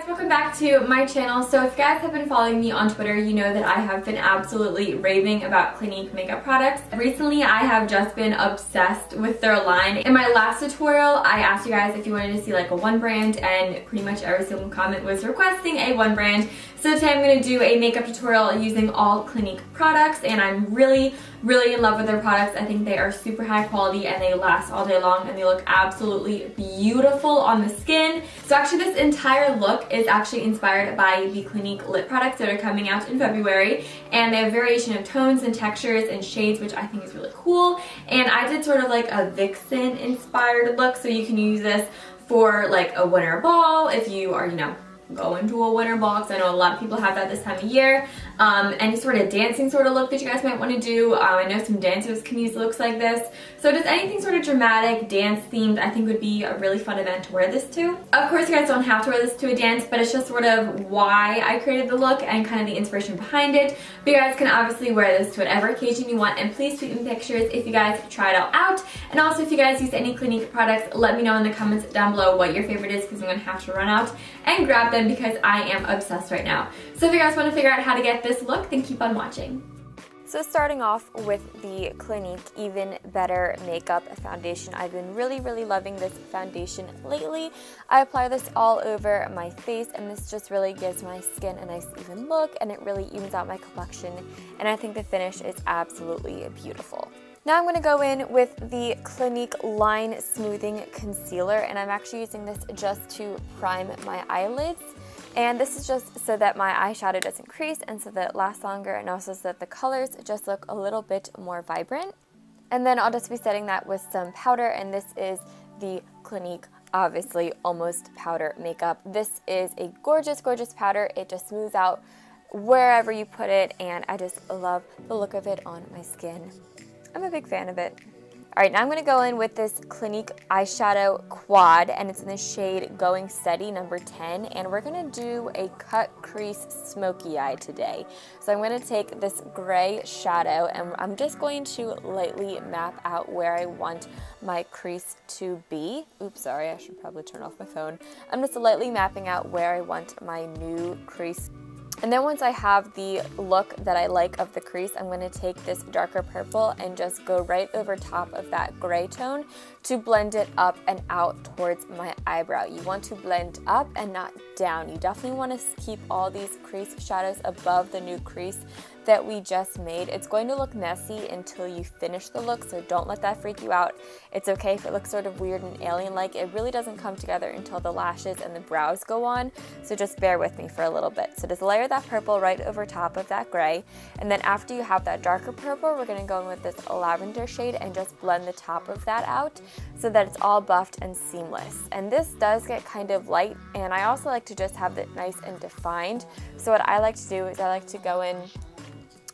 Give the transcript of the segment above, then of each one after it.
Welcome back to my channel. So if you guys have been following me on Twitter, you know that I have been absolutely raving about Clinique makeup products. Recently, I have just been obsessed with their line. In my last tutorial, I asked you guys if you wanted to see like a one brand, and pretty much every single comment was requesting a one brand. So today I'm going to do a makeup tutorial using all Clinique products, and I'm really in love with their products. I think they are super high quality and they last all day long and they look absolutely beautiful on the skin. So actually this entire look is actually inspired by the Clinique lip products that are coming out in February, and they have variation of tones and textures and shades, which I think is really cool. And I did sort of like a Vixen inspired look, so you can use this for like a winter ball if you are, going to a winter ball, because I know a lot of people have that this time of year. Any sort of dancing sort of look that you guys might want to do. I know some dancers can use looks like this. So just anything sort of dramatic, dance themed, I think would be a really fun event to wear this to. Of course, you guys don't have to wear this to a dance, but it's just sort of why I created the look and kind of the inspiration behind it. But you guys can obviously wear this to whatever occasion you want, and please tweet me pictures if you guys try it all out. And also, if you guys use any Clinique products, let me know in the comments down below what your favorite is, because I'm going to have to run out and grab them because I am obsessed right now. So if you guys want to figure out how to get this look, then keep on watching. So starting off with the Clinique Even Better Makeup Foundation. I've been really loving this foundation lately. I apply this all over my face, and this just really gives my skin a nice even look, and it really evens out my complexion, and I think the finish is absolutely beautiful. Now I'm going to go in with the Clinique Line Smoothing Concealer, and I'm actually using this just to prime my eyelids. And this is just so that my eyeshadow doesn't crease, and so that it lasts longer, and also so that the colors just look a little bit more vibrant. And then I'll just be setting that with some powder, and this is the Clinique Obviously Almost Powder Makeup. This is a gorgeous powder. It just smooths out wherever you put it, and I just love the look of it on my skin. I'm a big fan of it. Alright, now I'm going to go in with this Clinique eyeshadow quad, and it's in the shade Going Steady number 10, and we're going to do a cut crease smoky eye today. So I'm going to take this gray shadow, and I'm just going to lightly map out where I want my crease to be. Oops, sorry, I should probably turn off my phone. I'm just lightly mapping out where I want my new crease. And then once I have the look that I like of the crease, I'm going to take this darker purple and just go right over top of that gray tone to blend it up and out towards my eyebrow. You want to blend up and not down. You definitely want to keep all these crease shadows above the new crease that we just made. It's going to look messy until you finish the look, so don't let that freak you out. It's okay if it looks sort of weird and alien-like. It really doesn't come together until the lashes and the brows go on, so just bear with me for a little bit. So just layer that purple right over top of that gray, and then after you have that darker purple, we're going to go in with this lavender shade and just blend the top of that out so that it's all buffed and seamless. And this does get kind of light, and I also like to just have it nice and defined. So what I like to do is I like to go in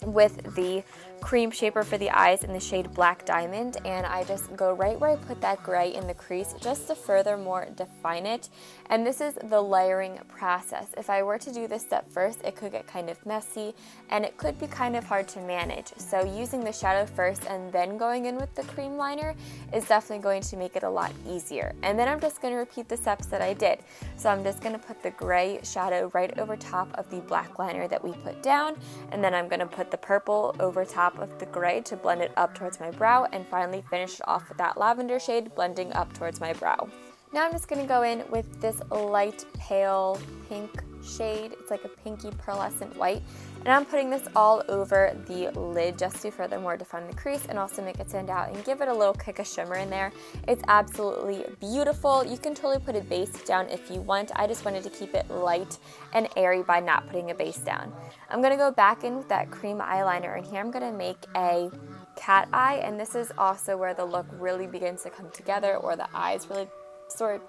with the cream shaper for the eyes in the shade Black Diamond, and I just go right where I put that gray in the crease just to furthermore define it. And this is the layering process. If I were to do this step first, it could get kind of messy and it could be kind of hard to manage. So using the shadow first and then going in with the cream liner is definitely going to make it a lot easier. And then I'm just going to repeat the steps that I did. So I'm just going to put the gray shadow right over top of the black liner that we put down, and then I'm going to put the purple over top of the gray to blend it up towards my brow, and finally finish it off with that lavender shade blending up towards my brow. Now I'm just going to go in with this light pale pink shade. It's like a pinky pearlescent white, and I'm putting this all over the lid just to furthermore define the crease and also make it stand out and give it a little kick of shimmer in there. It's absolutely beautiful. You can totally put a base down if you want. I just wanted to keep it light and airy by not putting a base down. I'm going to go back in with that cream eyeliner, and here I'm going to make a cat eye, and this is also where the look really begins to come together, or the eyes really start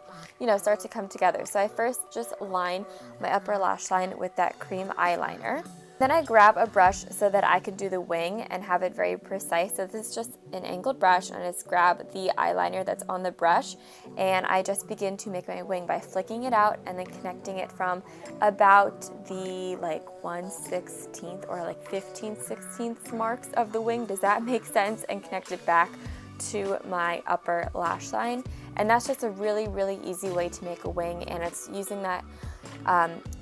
to come together. So I first just line my upper lash line with that cream eyeliner. Then I grab a brush so that I could do the wing and have it very precise. So this is just an angled brush, and I just grab the eyeliner that's on the brush, and I just begin to make my wing by flicking it out and then connecting it from about the 1/16 or 15/16 marks of the wing. Does that make sense? And connect it back to my upper lash line. And that's just a really easy way to make a wing, and it's using that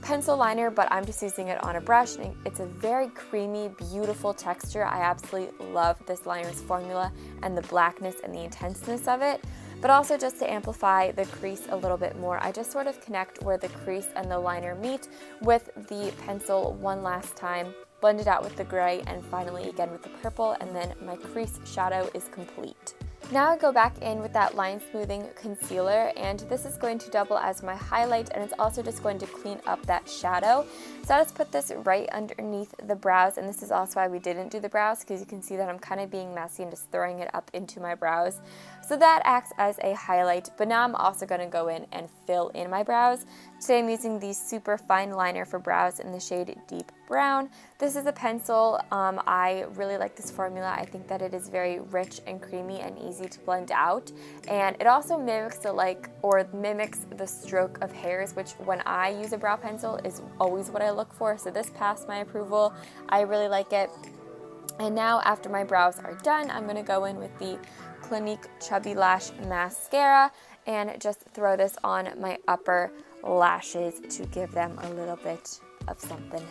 pencil liner, but I'm just using it on a brush, and it's a very creamy, beautiful texture. I absolutely love this liner's formula and the blackness and the intenseness of it. But also, just to amplify the crease a little bit more, I just sort of connect where the crease and the liner meet with the pencil one last time, blend it out with the gray, and finally again with the purple, and then my crease shadow is complete. Now I go back in with that line smoothing concealer, and this is going to double as my highlight, and it's also just going to clean up that shadow. So I just put this right underneath the brows, and this is also why we didn't do the brows, because you can see that I'm kind of being messy and just throwing it up into my brows. So that acts as a highlight, but now I'm also going to go in and fill in my brows. Today I'm using the super fine liner for brows in the shade Deep Brown. This is a pencil. I really like this formula. I think that it is very rich and creamy and easy to blend out, and it also mimics the stroke of hairs, which when I use a brow pencil is always what I look for. So this passed my approval. I really like it. And now after my brows are done, I'm going to go in with the Clinique Chubby Lash Mascara and just throw this on my upper lashes to give them a little bit of something.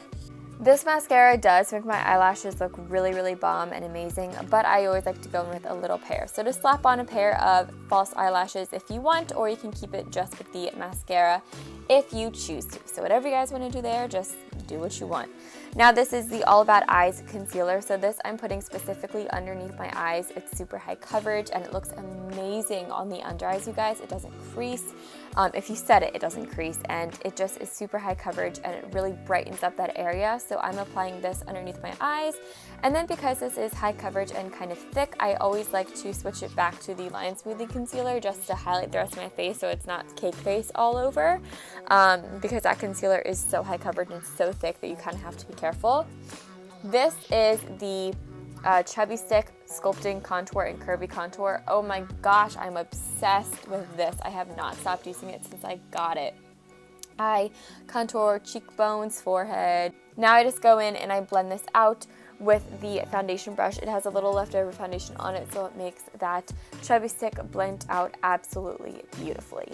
This mascara does make my eyelashes look really, really bomb and amazing, but I always like to go in with a little pair. So just slap on a pair of false eyelashes if you want, or you can keep it just with the mascara if you choose to. So whatever you guys want to do there, just do what you want. Now this is the All About Eyes concealer. So this I'm putting specifically underneath my eyes. It's super high coverage and it looks amazing on the under eyes, you guys. It doesn't crease. If you set it, it doesn't crease, and it just is super high coverage and it really brightens up that area. So I'm applying this underneath my eyes, and then because this is high coverage and kind of thick, I always like to switch it back to the Line Smoothing Concealer just to highlight the rest of my face so it's not cake face all over, because that concealer is so high coverage and so thick that you kind of have to be careful. This is the Chubby Stick Sculpting Contour and Curvy Contour. Oh my gosh, I'm obsessed with this. I have not stopped using it since I got it. I contour cheekbones, forehead. Now I just go in and I blend this out with the foundation brush. It has a little leftover foundation on it, so it makes that Chubby Stick blend out absolutely beautifully.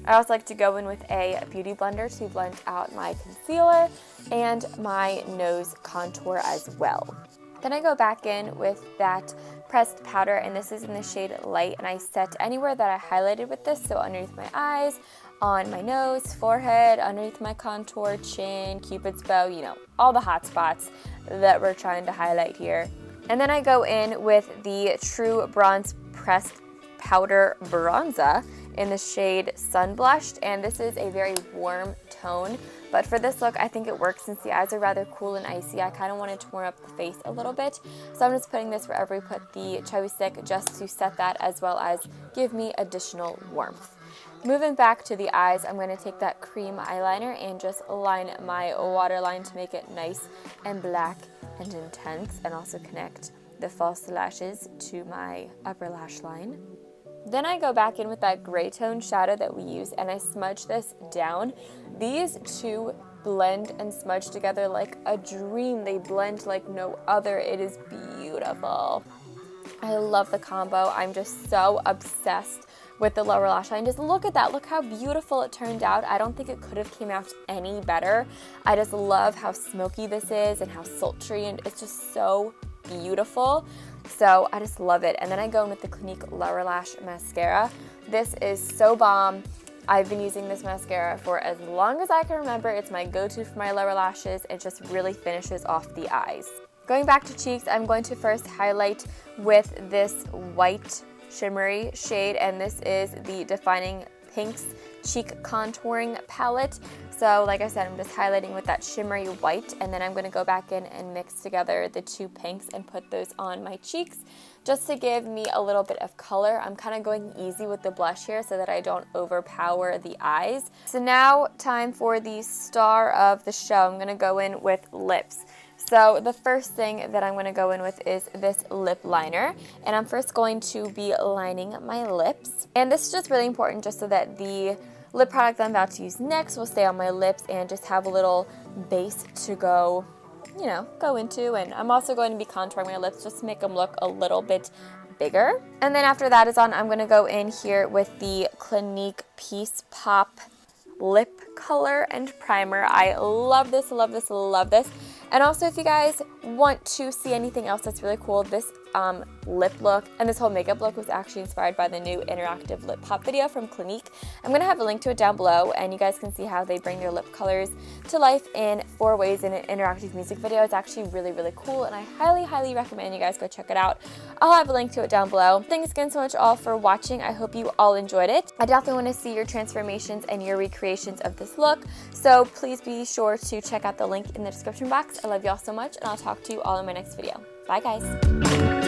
I also like to go in with a beauty blender to blend out my concealer and my nose contour as well. Then I go back in with that pressed powder, and this is in the shade Light, and I set anywhere that I highlighted with this, so underneath my eyes, on my nose, forehead, underneath my contour, chin, cupid's bow, you know, all the hot spots that we're trying to highlight here. And then I go in with the True Bronze Pressed Powder Bronzer in the shade Sun Blushed, and this is a very warm tone. But for this look, I think it works since the eyes are rather cool and icy. I kind of wanted to warm up the face a little bit. So I'm just putting this wherever we put the Chubby Stick just to set that as well as give me additional warmth. Moving back to the eyes, I'm going to take that cream eyeliner and just line my waterline to make it nice and black and intense, and also connect the false lashes to my upper lash line. Then I go back in with that gray tone shadow that we use, and I smudge this down. These two blend and smudge together like a dream. They blend like no other. It is beautiful. I love the combo. I'm just so obsessed with the lower lash line. Just look at that. Look how beautiful it turned out. I don't think it could have came out any better. I just love how smoky this is and how sultry, and it's just so beautiful. So I just love it. And then I go in with the Clinique Lower Lash Mascara. This is so bomb. I've been using this mascara for as long as I can remember. It's my go-to for my lower lashes. It just really finishes off the eyes. Going back to cheeks, I'm going to first highlight with this white shimmery shade, and this is the Defining Pinks Cheek Contouring Palette. So like I said, I'm just highlighting with that shimmery white, and then I'm going to go back in and mix together the two pinks and put those on my cheeks just to give me a little bit of color. I'm kind of going easy with the blush here so that I don't overpower the eyes. So now time for the star of the show. I'm going to go in with lips. So the first thing that I'm going to go in with is this lip liner, and I'm first going to be lining my lips. And this is just really important just so that the lip product that I'm about to use next will stay on my lips and just have a little base to go into. And I'm also going to be contouring my lips just to make them look a little bit bigger. And then after that is on, I'm going to go in here with the Clinique Peace Pop lip color and primer. I love this, love this, love this. And also, if you guys want to see anything else that's really cool, this lip look and this whole makeup look was actually inspired by the new interactive lip pop video from Clinique. I'm going to have a link to it down below, and you guys can see how they bring their lip colors to life in 4 ways in an interactive music video. It's actually really, really cool, and I highly, highly recommend you guys go check it out. I'll have a link to it down below. Thanks again so much all for watching. I hope you all enjoyed it. I definitely want to see your transformations and your recreations of this look, so please be sure to check out the link in the description box. I love you all so much, and I'll talk to you all in my next video. Bye, guys.